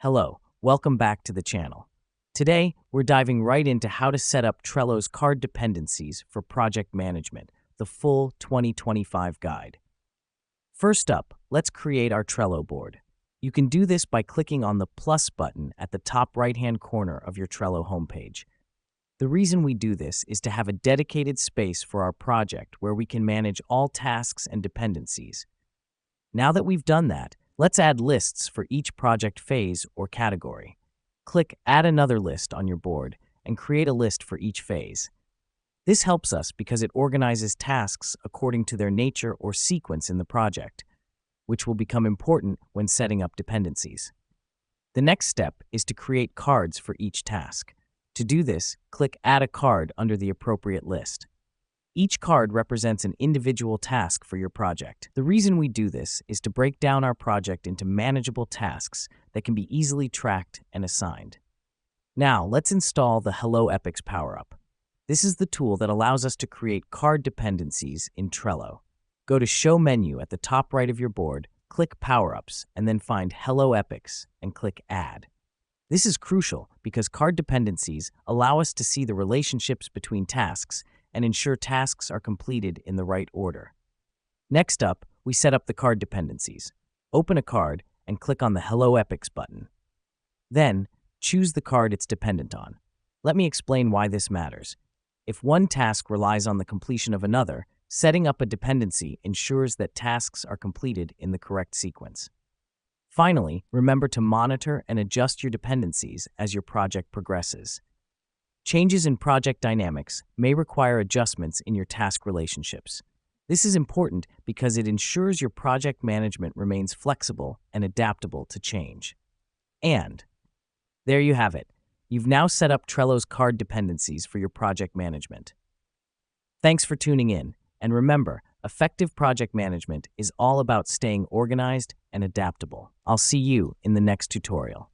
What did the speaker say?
Hello, welcome back to the channel. Today, we're diving right into how to set up Trello's card dependencies for project management, the full 2025 guide. First up, let's create our Trello board. You can do this by clicking on the plus button at the top right-hand corner of your Trello homepage. The reason we do this is to have a dedicated space for our project where we can manage all tasks and dependencies. Now that we've done that, let's add lists for each project phase or category. Click Add Another List on your board and create a list for each phase. This helps us because it organizes tasks according to their nature or sequence in the project, which will become important when setting up dependencies. The next step is to create cards for each task. To do this, click Add a Card under the appropriate list. Each card represents an individual task for your project. The reason we do this is to break down our project into manageable tasks that can be easily tracked and assigned. Now, let's install the Hello Epics Power-Up. This is the tool that allows us to create card dependencies in Trello. Go to Show menu at the top right of your board, click Power-Ups, and then find Hello Epics and click Add. This is crucial because card dependencies allow us to see the relationships between tasks and ensure tasks are completed in the right order. Next up, we set up the card dependencies. Open a card and click on the Hello Epics button. Then, choose the card it's dependent on. Let me explain why this matters. If one task relies on the completion of another, setting up a dependency ensures that tasks are completed in the correct sequence. Finally, remember to monitor and adjust your dependencies as your project progresses. Changes in project dynamics may require adjustments in your task relationships. This is important because it ensures your project management remains flexible and adaptable to change. And there you have it. You've now set up Trello's card dependencies for your project management. Thanks for tuning in, and remember, effective project management is all about staying organized and adaptable. I'll see you in the next tutorial.